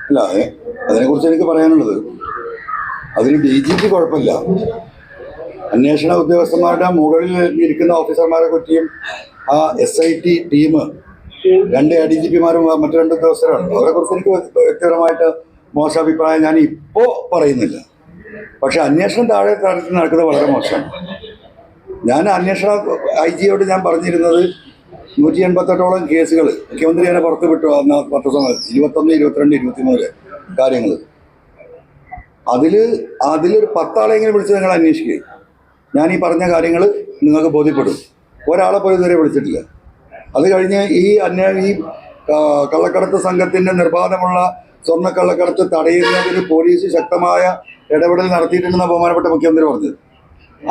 അല്ല, അതിനെക്കുറിച്ച് എനിക്ക് പറയാനുള്ളത്, അതിന് DGP കുഴപ്പമില്ല. അന്വേഷണ ഉദ്യോഗസ്ഥന്മാരുടെ മുകളിൽ ഇരിക്കുന്ന ഓഫീസർമാരെ പറ്റിയും ആ SIT ടീം, 2 ADGPമാരും മറ്റു 2 ഉദ്യോഗസ്ഥരാണ്. അവരെക്കുറിച്ച് എനിക്ക് വ്യക്തിപരമായിട്ട് മോശം അഭിപ്രായം ഞാൻ ഇപ്പോൾ പറയുന്നില്ല. പക്ഷെ അന്വേഷണം താഴെ തലത്തിൽ നടക്കുന്നത് വളരെ മോശമാണ്. ഞാൻ അന്വേഷണ IG-യോട് ഞാൻ പറഞ്ഞിരുന്നത് 188ഓളം കേസുകൾ മുഖ്യമന്ത്രി തന്നെ പുറത്തു വിട്ടു അന്ന് പത്രസമ്മേളനത്തിൽ 21, 22, 23 കാര്യങ്ങൾ. അതിലൊരു 10 ആളെങ്കിലും വിളിച്ച് നിങ്ങൾ അന്വേഷിക്കുക. ഞാൻ ഈ പറഞ്ഞ കാര്യങ്ങൾ നിങ്ങൾക്ക് ബോധ്യപ്പെടും. ഒരാളെ പോലും ഇതുവരെ വിളിച്ചിട്ടില്ല. അത് കഴിഞ്ഞ് ഈ കള്ളക്കടത്ത് സംഘത്തിൻ്റെ നിർബാധമുള്ള സ്വർണ്ണക്കള്ളക്കടത്ത് തടയുന്നതിന് പോലീസ് ശക്തമായ ഇടപെടൽ നടത്തിയിട്ടുണ്ടെന്ന് ബഹുമാനപ്പെട്ട മുഖ്യമന്ത്രി പറഞ്ഞത്.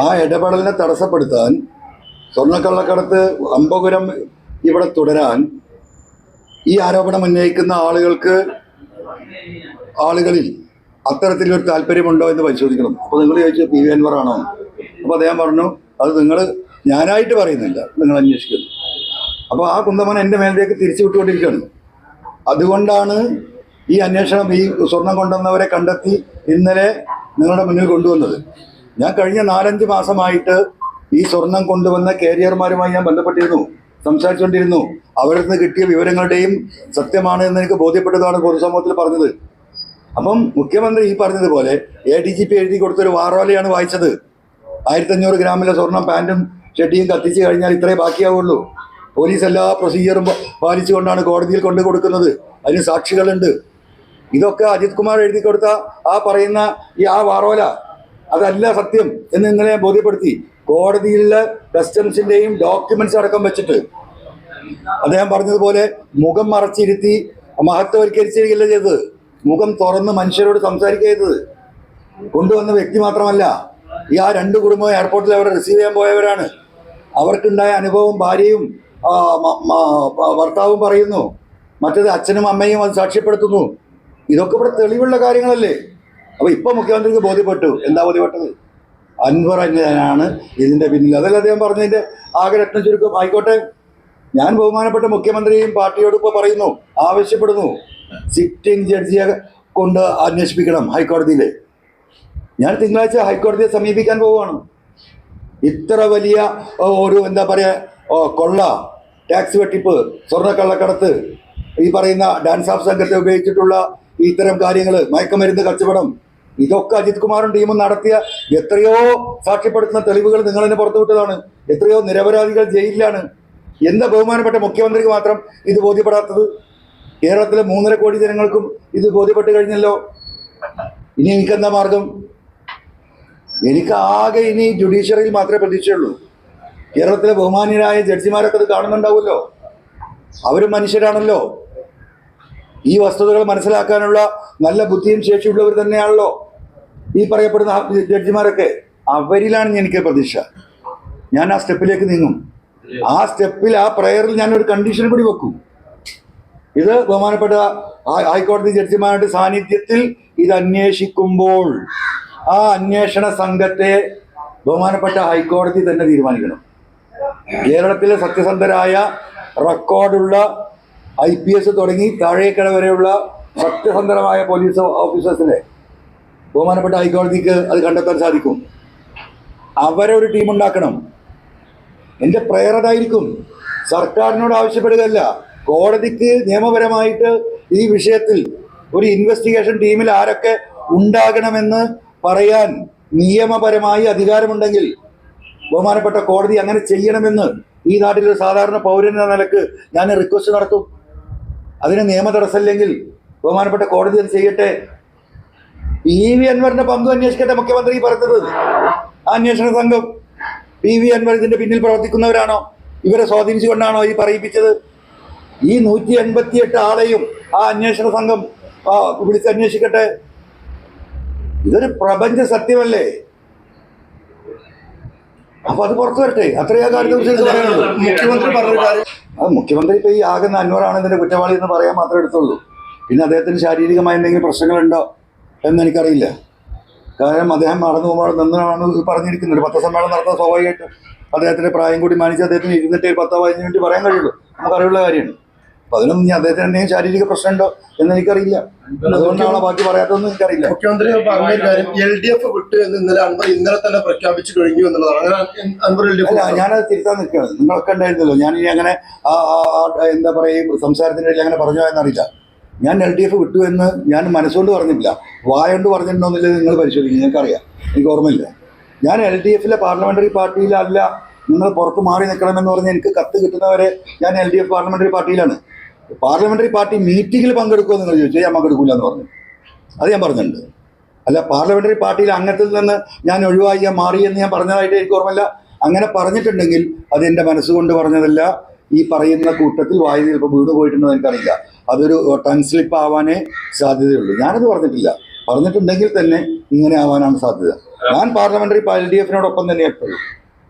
ആ ഇടപെടലിനെ തടസ്സപ്പെടുത്താൻ, സ്വർണ്ണക്കള്ളക്കടത്ത് അമ്പകുരം ഇവിടെ തുടരാൻ ഈ ആരോപണം ഉന്നയിക്കുന്ന ആളുകളിൽ അത്തരത്തിലൊരു താല്പര്യമുണ്ടോ എന്ന് പരിശോധിക്കണം. അപ്പോൾ നിങ്ങൾ ചോദിച്ചു PV Anwar ആണോ? അപ്പോൾ അദ്ദേഹം പറഞ്ഞു, അത് ഞാനായിട്ട് പറയുന്നില്ല, നിങ്ങൾ അന്വേഷിക്കുന്നു. അപ്പോൾ ആ കുന്തമൻ എൻ്റെ മേലേക്ക് തിരിച്ചു വിട്ടുകൊണ്ടിരിക്കുകയാണ്. അതുകൊണ്ടാണ് ഈ അന്വേഷണം ഈ സ്വർണം കൊണ്ടുവന്നവരെ കണ്ടെത്തി ഇന്നലെ നിങ്ങളുടെ മുന്നിൽ കൊണ്ടുവന്നത്. ഞാൻ കഴിഞ്ഞ 4-5 മാസമായിട്ട് ഈ സ്വർണം കൊണ്ടുവന്ന കാരിയർമാരുമായി ഞാൻ ബന്ധപ്പെട്ടിരുന്നു, സംസാരിച്ചുകൊണ്ടിരുന്നു. അവരിൽ നിന്ന് കിട്ടിയ വിവരങ്ങളുടെയും സത്യമാണ് എന്ന് എനിക്ക് ബോധ്യപ്പെട്ടതാണ് പൊതുസമൂഹത്തിൽ പറഞ്ഞത്. അപ്പം മുഖ്യമന്ത്രി ഈ പറഞ്ഞതുപോലെ ADGP എഴുതി കൊടുത്തൊരു വാറോലയാണ് വായിച്ചത്. 1500 ഗ്രാമിലെ സ്വർണം പാൻറ്റും ഷെഡിയും കത്തിച്ച് കഴിഞ്ഞാൽ ഇത്രേ ബാക്കിയാവുള്ളൂ. പോലീസ് എല്ലാ പ്രൊസീജിയറും പാലിച്ചുകൊണ്ടാണ് കോടതിയിൽ കൊണ്ടു കൊടുക്കുന്നത്. അതിന് സാക്ഷികളുണ്ട്. ഇതൊക്കെ അജിത് കുമാർ എഴുതി കൊടുത്ത പറയുന്ന ആ വാറോല അതല്ല സത്യം എന്ന് ഇന്നലെ ബോധ്യപ്പെടുത്തി. കോടതിയിലെ കസ്റ്റംസിൻ്റെയും ഡോക്യുമെന്റ്സ് അടക്കം വെച്ചിട്ട് അദ്ദേഹം പറഞ്ഞതുപോലെ മുഖം മറച്ചിരുത്തി മഹത്വവൽക്കരിച്ചിരിക്കുകയല്ല ചെയ്തത്. മുഖം തുറന്ന് മനുഷ്യരോട് സംസാരിക്കുക ചെയ്തത്. കൊണ്ടുവന്ന വ്യക്തി മാത്രമല്ല, ഈ 2 കുടുംബം എയർപോർട്ടിൽ അവരെ റിസീവ് ചെയ്യാൻ പോയവരാണ്. അവർക്കുണ്ടായ അനുഭവം ഭാര്യയും ഭർത്താവും പറയുന്നു. മറ്റേത് അച്ഛനും അമ്മയും അത് സാക്ഷ്യപ്പെടുത്തുന്നു. ഇതൊക്കെ ഇവിടെ തെളിവുള്ള കാര്യങ്ങളല്ലേ? അപ്പോൾ ഇപ്പോൾ മുഖ്യമന്ത്രിക്ക് ബോധ്യപ്പെട്ടു. എന്താ ബോധ്യപ്പെട്ടത്? അൻവർ തന്നെയാണ് ഇതിൻ്റെ പിന്നിൽ. അതല്ല അദ്ദേഹം പറഞ്ഞതിൻ്റെ ആകെ രത്ന ചുരുക്കം. ആയിക്കോട്ടെ, ഞാൻ ബഹുമാനപ്പെട്ട മുഖ്യമന്ത്രിയും പാർട്ടിയോട് ഇപ്പോൾ പറയുന്നു, ആവശ്യപ്പെടുന്നു, സിറ്റിംഗ് ജഡ്ജിയെ കൊണ്ട് അന്വേഷിപ്പിക്കണം ഹൈക്കോടതിയിൽ. ഞാൻ തിങ്കളാഴ്ച ഹൈക്കോടതിയെ സമീപിക്കാൻ പോവുകയാണ്. ഇത്ര വലിയ ഒരു എന്താ പറയുക കൊള്ള, ടാക്സ് വെട്ടിപ്പ്, സ്വർണ്ണക്കള്ളക്കടത്ത്, ഈ പറയുന്ന ഡാൻസ് ഓഫ് സംഘത്തെ ഉപയോഗിച്ചിട്ടുള്ള ഇത്തരം കാര്യങ്ങൾ, മയക്കുമരുന്ന് കച്ചവടം, ഇതൊക്കെ അജിത് കുമാറും ടീമും നടത്തിയ എത്രയോ സാക്ഷ്യപ്പെടുത്തുന്ന തെളിവുകൾ നിങ്ങൾ തന്നെ പുറത്തുവിട്ടതാണ്. എത്രയോ നിരപരാധികൾ ജയിലിലാണ്. എന്താ ബഹുമാനപ്പെട്ട മുഖ്യമന്ത്രിക്ക് മാത്രം ഇത് ബോധ്യപ്പെടാത്തത്? കേരളത്തിലെ 3.5 കോടി ജനങ്ങൾക്കും ഇത് ബോധ്യപ്പെട്ട് കഴിഞ്ഞല്ലോ. ഇനി എനിക്കെന്താ മാർഗം? എനിക്ക് ആകെ ഇനി ജുഡീഷ്യറിയിൽ മാത്രമേ പ്രതീക്ഷയുള്ളൂ. കേരളത്തിലെ ബഹുമാന്യരായ ജഡ്ജിമാരൊക്കെ അത് കാണുന്നുണ്ടാവുമല്ലോ. അവരും മനുഷ്യരാണല്ലോ. ഈ വസ്തുതകൾ മനസ്സിലാക്കാനുള്ള നല്ല ബുദ്ധിയും ശേഷിയുള്ളവർ തന്നെയാണല്ലോ ഈ പറയപ്പെടുന്ന ജഡ്ജിമാരൊക്കെ. അവരിലാണ് എനിക്ക് പ്രതീക്ഷ. ഞാൻ ആ സ്റ്റെപ്പിലേക്ക് നീങ്ങും. ആ സ്റ്റെപ്പിൽ, ആ പ്രയറിൽ ഞാനൊരു കണ്ടീഷൻ കൂടി വെക്കും. ഇത് ബഹുമാനപ്പെട്ട ഹൈക്കോടതി ജഡ്ജിമാരുടെ സാന്നിധ്യത്തിൽ ഇത് അന്വേഷിക്കുമ്പോൾ ആ അന്വേഷണ സംഘത്തെ ബഹുമാനപ്പെട്ട ഹൈക്കോടതി തന്നെ തീരുമാനിക്കണം. കേരളത്തിലെ സത്യസന്ധരായ റെക്കോർഡുള്ള IPS തുടങ്ങി താഴേക്കട വരെയുള്ള സത്യസന്ധരമായ പോലീസ് ഓഫീസേഴ്സിനെ ബഹുമാനപ്പെട്ട ഹൈക്കോടതിക്ക് അത് കണ്ടെത്താൻ സാധിക്കും. അവരൊരു ടീമുണ്ടാക്കണം. എൻ്റെ പ്രയർ അതായിരിക്കും. സർക്കാരിനോട് ആവശ്യപ്പെടുകയല്ല, കോടതിക്ക് നിയമപരമായിട്ട് ഈ വിഷയത്തിൽ ഒരു ഇൻവെസ്റ്റിഗേഷൻ ടീമിൽ ആരൊക്കെ ഉണ്ടാകണമെന്ന് പറയാൻ നിയമപരമായി അധികാരമുണ്ടെങ്കിൽ ബഹുമാനപ്പെട്ട കോടതി അങ്ങനെ ചെയ്യണമെന്ന് ഈ നാട്ടിലൊരു സാധാരണ പൗരൻ എന്ന നിലക്ക് ഞാൻ റിക്വസ്റ്റ് നടത്തും. അതിന് നിയമ തടസ്സമില്ലെങ്കിൽ ബഹുമാനപ്പെട്ട കോടതി അത് ചെയ്യട്ടെ. PV Anwarന്റെ പങ്ക് അന്വേഷിക്കട്ടെ മുഖ്യമന്ത്രി പറഞ്ഞത്. ആ അന്വേഷണ സംഘം PV Anwar ഇതിന്റെ പിന്നിൽ പ്രവർത്തിക്കുന്നവരാണോ? ഇവരെ സ്വാധീനിച്ചുകൊണ്ടാണോ ഈ പറയിപ്പിച്ചത്? ഈ 188 ആളെയും ആ അന്വേഷണ സംഘം വിളിച്ചന്വേഷിക്കട്ടെ. ഇതൊരു പ്രപഞ്ച സത്യമല്ലേ? അപ്പൊ അത് പുറത്തു വരട്ടെ. അത്രയാ കാര്യത്തെക്കുറിച്ച് പറയാനുള്ളൂ. മുഖ്യമന്ത്രി പറഞ്ഞ കാര്യം, അത് മുഖ്യമന്ത്രി ഇപ്പൊ ഈ ആകുന്ന അൻവറാണ് ഇതിന്റെ കുറ്റവാളി എന്ന് പറയാൻ മാത്രമേ എടുത്തുള്ളൂ. പിന്നെ അദ്ദേഹത്തിന് ശാരീരികമായ എന്തെങ്കിലും പ്രശ്നങ്ങളുണ്ടോ എന്ന് എനിക്കറിയില്ല. കാരണം അദ്ദേഹം നടന്നു പോകുമ്പോൾ നിന്നാണ് പറഞ്ഞിരിക്കുന്നത്. ഒരു പത്രസമ്മേളനം നടത്താൻ സ്വാഭാവികമായിട്ട് അദ്ദേഹത്തിന്റെ പ്രായം കൂടി മാനിച്ച് അദ്ദേഹത്തിന് 210-15 മിനിറ്റ് പറയാൻ കഴിയുള്ളൂ. നമുക്കറിയുള്ള കാര്യമാണ്. അപ്പൊ അതിനൊന്നും ഞാൻ അദ്ദേഹത്തിന് എന്തെങ്കിലും ശാരീരിക പ്രശ്നമുണ്ടോ എന്ന് എനിക്കറിയില്ല. അതുകൊണ്ടാണ് ബാക്കി പറയാത്തതൊന്നും എനിക്കറിയില്ല. മുഖ്യമന്ത്രി പറഞ്ഞ കാര്യം LDF വിട്ടു എന്ന് ഇന്നലെ തന്നെ പ്രഖ്യാപിച്ചു കഴിഞ്ഞു എന്നുള്ളതാണ്. അല്ല, ഞാനത് തിരുത്താൻ നിൽക്കുകയാണ്. നിങ്ങളൊക്കെ ഉണ്ടായിരുന്നല്ലോ. ഞാൻ ഇനി അങ്ങനെ എന്താ പറയുക സംസാരത്തിൻ്റെ ഇടയിൽ അങ്ങനെ പറഞ്ഞോ എന്നറിയില്ല. ഞാൻ LDF വിട്ടു എന്ന് ഞാൻ മനസ്സുകൊണ്ട് പറഞ്ഞിട്ടില്ല, വായോണ്ട് പറഞ്ഞിട്ടുണ്ടോ എന്നുള്ളത് നിങ്ങൾ പരിശോധിക്കും. നിങ്ങൾക്കറിയാം, എനിക്ക് ഓർമ്മയില്ല. ഞാൻ LDF പാർലമെന്ററി പാർട്ടിയിലല്ല, നിങ്ങൾ പുറത്ത് മാറി നിൽക്കണമെന്ന് പറഞ്ഞ് എനിക്ക് കത്ത് കിട്ടുന്നവരെ ഞാൻ LDF പാർലമെന്ററി പാർട്ടിയിലാണ്. പാർലമെന്ററി പാർട്ടി മീറ്റിങ്ങിൽ പങ്കെടുക്കുമോ നിങ്ങൾ ചോദിച്ചാൽ ഞാൻ പങ്കെടുക്കില്ല എന്ന് പറഞ്ഞു. അത് ഞാൻ പറഞ്ഞിട്ടുണ്ട്. അല്ല, പാർലമെന്ററി പാർട്ടിയിൽ അംഗത്തിൽ നിന്ന് ഞാൻ ഒഴിവായി, ഞാൻ മാറി എന്ന് ഞാൻ പറഞ്ഞതായിട്ട് എനിക്ക് ഓർമ്മയില്ല. അങ്ങനെ പറഞ്ഞിട്ടുണ്ടെങ്കിൽ അത് എൻ്റെ മനസ്സുകൊണ്ട് പറഞ്ഞതല്ല. ഈ പറയുന്ന കൂട്ടത്തിൽ വായു ചിലപ്പോൾ വീണ് പോയിട്ടുണ്ടെന്ന് എനിക്കറിയില്ല. അതൊരു ടങ് സ്ലിപ്പ് ആവാനേ സാധ്യതയുള്ളൂ. ഞാനത് പറഞ്ഞിട്ടില്ല. പറഞ്ഞിട്ടുണ്ടെങ്കിൽ തന്നെ ഇങ്ങനെ ആവാനാണ് സാധ്യത. ഞാൻ പാർലമെന്ററി LDF-നോടൊപ്പം തന്നെ എപ്പോഴും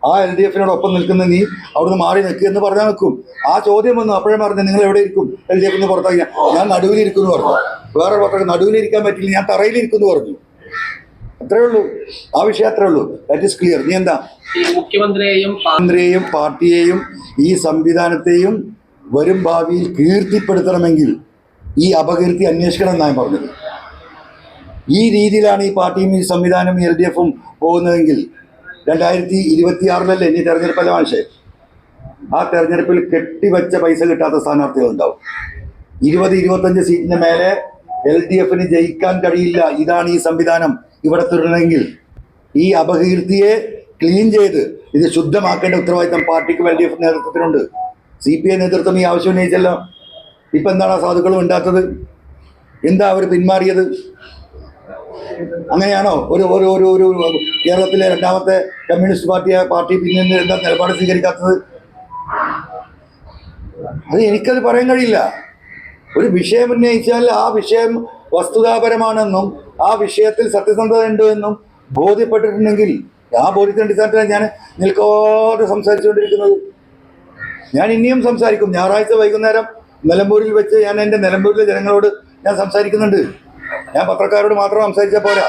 ആ LDF-നോടൊപ്പം നിൽക്കുന്ന നീ അവിടുന്ന് മാറി നിൽക്കുക എന്ന് പറഞ്ഞാൽ നിൽക്കും. ആ ചോദ്യം വന്നു, അപ്പോഴേ പറഞ്ഞു നിങ്ങൾ എവിടെ ഇരിക്കും LDF-ന്ന് പുറത്താക്കി. ഞാൻ നടുവിലിരിക്കും എന്ന് പറഞ്ഞു. വേറെ പുറത്തേക്ക് നടുവിലിരിക്കാൻ പറ്റില്ല, ഞാൻ തറയിലിരിക്കും എന്ന് പറഞ്ഞു. അത്രേ ഉള്ളൂ. ആ വിഷയം അത്രേ ഉള്ളൂ. That is clear. നീ എന്താ മുഖ്യമന്ത്രിയെയും പാർട്ടിയെയും ഈ സംവിധാനത്തെയും വരും ഭാവിയിൽ കീർത്തിപ്പെടുത്തണമെങ്കിൽ ഈ അപകീർത്തി അന്വേഷിക്കണം എന്നാണ് പറഞ്ഞത്. ഈ രീതിയിലാണ് ഈ പാർട്ടിയും ഈ സംവിധാനം LDF-ഉം പോകുന്നതെങ്കിൽ 2026 ഇനി തെരഞ്ഞെടുപ്പല്ല മാഷേ. ആ തെരഞ്ഞെടുപ്പിൽ കെട്ടിവെച്ച പൈസ കിട്ടാത്ത സ്ഥാനാർത്ഥികളുണ്ടാവും. 20-25 സീറ്റിന് മേലെ LDF-ന് ജയിക്കാൻ കഴിയില്ല. ഇതാണ് ഈ സംവിധാനം ഇവിടെ തുടരണമെങ്കിൽ. ഈ അപകീർത്തിയെ ക്ലീൻ ചെയ്ത് ഇത് ശുദ്ധമാക്കേണ്ട ഉത്തരവാദിത്തം പാർട്ടിക്കും LDF നേതൃത്വത്തിനുണ്ട്. CPI നേതൃത്വം ഈ ആവശ്യം ഉന്നയിച്ചല്ലോ. ഇപ്പം എന്താണ് ആ സാധുക്കളും ഉണ്ടാത്തത്? എന്താ അവർ പിന്മാറിയത്? അങ്ങനെയാണോ ഒരു ഒരു ഒരു ഒരു കേരളത്തിലെ രണ്ടാമത്തെ കമ്മ്യൂണിസ്റ്റ് പാർട്ടി പിന്നെ എന്താ നിലപാട് സ്വീകരിക്കാത്തത്? അത് എനിക്കത് പറയാൻ കഴിയില്ല. ഒരു വിഷയം ഉന്നയിച്ചാൽ ആ വിഷയം വസ്തുതാപരമാണെന്നും ആ വിഷയത്തിൽ സത്യസന്ധത ഉണ്ട് എന്നും ബോധ്യപ്പെട്ടിട്ടുണ്ടെങ്കിൽ ആ ബോധ്യത്തിൻ്റെ അടിസ്ഥാനത്തിലാണ് ഞാൻ നിൽക്കാതെ സംസാരിച്ചുകൊണ്ടിരിക്കുന്നത്. ഞാൻ ഇനിയും സംസാരിക്കും. ഞായറാഴ്ച വൈകുന്നേരം നിലമ്പൂരിൽ വെച്ച് ഞാൻ എൻ്റെ നിലമ്പൂരിലെ ജനങ്ങളോട് ഞാൻ സംസാരിക്കുന്നുണ്ട്. ഞാൻ പത്രക്കാരോട് മാത്രം സംസാരിച്ചാൽ പോരാ.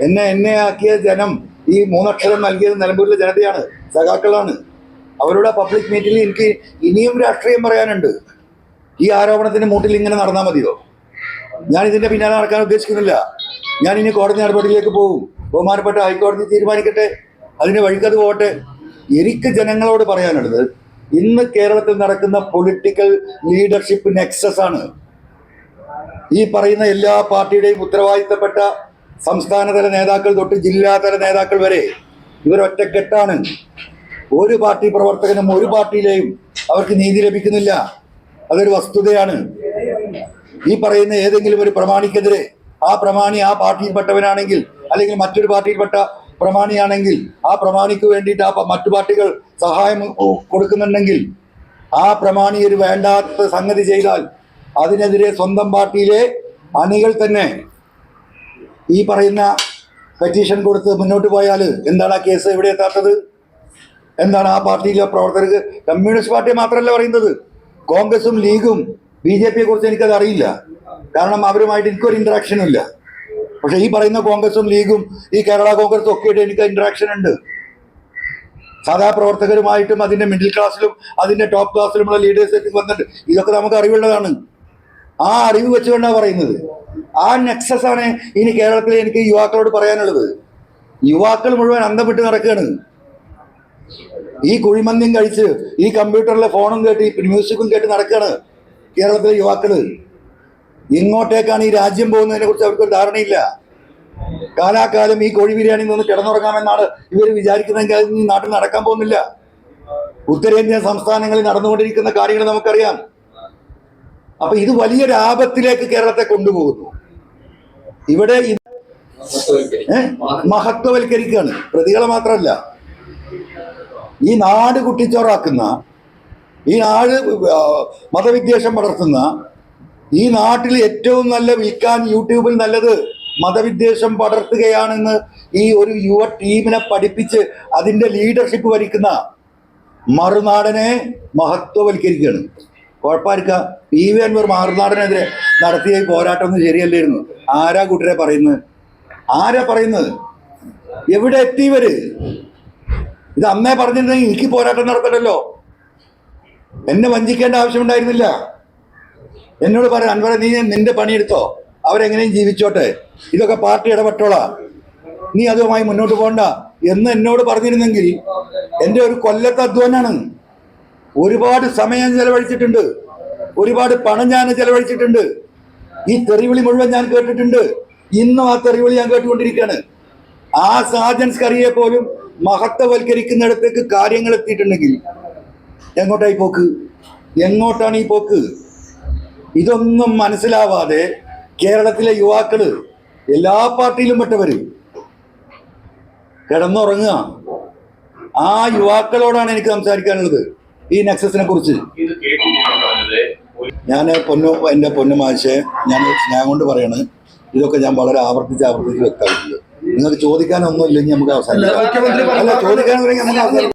എന്നെ ആക്കിയ ജനം, ഈ 3 അക്ഷരം നൽകിയത് നിലമ്പൂരിലെ ജനതയാണ്, സഖാക്കളാണ്. അവരുടെ പബ്ലിക് മീറ്റിൽ എനിക്ക് ഇനിയും രാഷ്ട്രീയം പറയാനുണ്ട്. ഈ ആരോപണത്തിന് മൂട്ടിൽ ഇങ്ങനെ നടന്നാൽ മതിയോ? ഞാൻ ഇതിൻ്റെ പിന്നാലെ നടക്കാൻ ഉദ്ദേശിക്കുന്നില്ല. ഞാൻ ഇനി കോടതി നടപടിയിലേക്ക് പോകും. ബഹുമാനപ്പെട്ട ഹൈക്കോടതി തീരുമാനിക്കട്ടെ, അതിന് വഴിക്കത് പോകട്ടെ. എനിക്ക് ജനങ്ങളോട് പറയാനുള്ളത്, ഇന്ന് കേരളത്തിൽ നടക്കുന്ന പൊളിറ്റിക്കൽ ലീഡർഷിപ്പ് നെക്സസ് ആണ്. ഈ പറയുന്ന എല്ലാ പാർട്ടിയുടെയും ഉത്തരവാദിത്തപ്പെട്ട സംസ്ഥാനതല നേതാക്കൾ തൊട്ട് ജില്ലാതല നേതാക്കൾ വരെ ഇവരൊറ്റക്കെട്ടാണ്. ഒരു പാർട്ടി പ്രവർത്തകനും ഒരു പാർട്ടിയിലെയും അവർക്ക് നീതി ലഭിക്കുന്നില്ല. അതൊരു വസ്തുതയാണ്. ഈ പറയുന്ന ഏതെങ്കിലും ഒരു പ്രമാണിക്കെതിരെ ആ പ്രമാണി ആ പാർട്ടിയിൽപ്പെട്ടവനാണെങ്കിൽ, അല്ലെങ്കിൽ മറ്റൊരു പാർട്ടിയിൽപ്പെട്ട പ്രമാണിയാണെങ്കിൽ, ആ പ്രമാണിക്ക് വേണ്ടിയിട്ട് ആ മറ്റു പാർട്ടികൾ സഹായം കൊടുക്കുന്നുണ്ടെങ്കിൽ, ആ പ്രമാണി ഒരു വേണ്ടാത്ത സംഗതി ചെയ്താൽ അതിനെതിരെ സ്വന്തം പാർട്ടിയിലെ അണികൾ തന്നെ ഈ പറയുന്ന പെറ്റീഷൻ കൊടുത്ത് മുന്നോട്ട് പോയാൽ എന്താണ് ആ കേസ് എവിടെ എത്താത്തത്? എന്താണ് ആ പാർട്ടിയിലെ പ്രവർത്തകർക്ക്? കമ്മ്യൂണിസ്റ്റ് പാർട്ടി മാത്രമല്ല പറയുന്നത്, കോൺഗ്രസും ലീഗും BJPയെ കുറിച്ച് എനിക്കത് അറിയില്ല. കാരണം അവരുമായിട്ട് എനിക്കൊരു ഇൻട്രാക്ഷനും ഇല്ല. പക്ഷേ ഈ പറയുന്ന കോൺഗ്രസും ലീഗും ഈ കേരള കോൺഗ്രസും ഒക്കെ ആയിട്ട് എനിക്ക് ഇൻട്രാക്ഷൻ ഉണ്ട്. സാധാ പ്രവർത്തകരുമായിട്ടും അതിൻ്റെ മിഡിൽ ക്ലാസ്സിലും അതിൻ്റെ ടോപ്പ് ക്ലാസ്സിലുമുള്ള ലീഡേഴ്സൊക്കെ വന്നിട്ട് ഇതൊക്കെ നമുക്ക് അറിവുള്ളതാണ്. ആ അറിവ് വെച്ചുകൊണ്ടാണ് പറയുന്നത്. ആ നെക്സസ് ആണ് ഇനി കേരളത്തിൽ എനിക്ക് യുവാക്കളോട് പറയാനുള്ളത്. യുവാക്കൾ മുഴുവൻ അന്തം വിട്ട് നടക്കുകയാണ്. ഈ കുഴിമന്തിയും കഴിച്ച് ഈ കമ്പ്യൂട്ടറിലെ ഫോണും കേട്ട് ഈ മ്യൂസിക്കും കേട്ട് നടക്കുകയാണ് കേരളത്തിലെ യുവാക്കൾ. ഇങ്ങോട്ടേക്കാണ് ഈ രാജ്യം പോകുന്നതിനെ കുറിച്ച് അവർക്കൊരു ധാരണയില്ല. കാലാകാലം ഈ കോഴി ബിരിയാണി നിന്ന് കിടന്നുറങ്ങാമെന്നാണ് ഇവർ വിചാരിക്കുന്നതെങ്കിൽ അത് ഈ നാട്ടിൽ നടക്കാൻ പോകുന്നില്ല. ഉത്തരേന്ത്യൻ സംസ്ഥാനങ്ങളിൽ നടന്നുകൊണ്ടിരിക്കുന്ന കാര്യങ്ങൾ നമുക്കറിയാം. അപ്പൊ ഇത് വലിയ ലാഭത്തിലേക്ക് കേരളത്തെ കൊണ്ടുപോകുന്നു. ഇവിടെ മഹത്വവൽക്കരിക്കുകയാണ്. പ്രതികളെ മാത്രമല്ല, ഈ നാട് കുട്ടിച്ചോറാക്കുന്ന, ഈ നാട് മതവിദ്വേഷം പടർത്തുന്ന, ഈ നാട്ടിൽ ഏറ്റവും നല്ല വിൽക്കാൻ യൂട്യൂബിൽ നല്ലത് മതവിദ്വേഷം പടർത്തുകയാണെന്ന് ഈ ഒരു യുവ ടീമിനെ പഠിപ്പിച്ച് അതിൻ്റെ ലീഡർഷിപ്പ് ഭരിക്കുന്ന മറുനാടനെ മഹത്വവൽക്കരിക്കുകയാണ്. കുഴപ്പമായിരിക്കാം. PV അൻവർ മറുനാടനെതിരെ നടത്തിയ പോരാട്ടമൊന്നും ശരിയല്ലായിരുന്നു. ആരാ കൂട്ടരെ പറയുന്നത്? ആരാ പറയുന്നത്? എവിടെ എത്തിയവര്? ഇത് അന്നേ പറഞ്ഞിരുന്നെങ്കിൽ എനിക്ക് പോരാട്ടം നടത്തണല്ലോ. എന്നെ വഞ്ചിക്കേണ്ട ആവശ്യമുണ്ടായിരുന്നില്ല. എന്നോട് പറയാം അൻവറെ നീ നിന്റെ പണിയെടുത്തോ, അവരെങ്ങനെയും ജീവിച്ചോട്ടെ, ഇതൊക്കെ പാർട്ടി ഇടപെട്ടോളാ, നീ അതുമായി മുന്നോട്ട് പോകണ്ട എന്ന് എന്നോട് പറഞ്ഞിരുന്നെങ്കിൽ എൻ്റെ ഒരു കൊല്ലത്തെ അധ്വാനാണ്. ഒരുപാട് സമയം ചെലവഴിച്ചിട്ടുണ്ട്, ഒരുപാട് പണം ഞാൻ ചെലവഴിച്ചിട്ടുണ്ട്. ഈ തെറിവിളി മുഴുവൻ ഞാൻ കേട്ടിട്ടുണ്ട്. ഇന്നും ആ തെറിവിളി ഞാൻ കേട്ടുകൊണ്ടിരിക്കുകയാണ്. ആ സാജൻസ് കറിയെ പോലും മഹത്വവൽക്കരിക്കുന്നിടത്തേക്ക് കാര്യങ്ങൾ എത്തിയിട്ടുണ്ടെങ്കിൽ എങ്ങോട്ടായി പോക്ക്? എങ്ങോട്ടാണ് ഈ പോക്ക്? ഇതൊന്നും മനസ്സിലാവാതെ കേരളത്തിലെ യുവാക്കള്, എല്ലാ പാർട്ടിയിലും പെട്ടവര് കിടന്നുറങ്ങുക. ആ യുവാക്കളോടാണ് എനിക്ക് സംസാരിക്കാനുള്ളത് ഈ നെക്സസിനെ കുറിച്ച്. ഞാൻ എൻ്റെ പൊന്നുമാശെ, ഞാൻ സ്നേഹം കൊണ്ട് പറയണ്, ഇതൊക്കെ ഞാൻ വളരെ ആവർത്തിച്ച് വ്യക്തമായിട്ടുണ്ട്. നിങ്ങൾക്ക് ചോദിക്കാനൊന്നും ഇല്ലെങ്കിൽ നമുക്ക് അവസാനിക്കാം. മുഖ്യമന്ത്രി അല്ല, ചോദിക്കാനൊന്നും നമുക്ക് അവസാനിക്കാം.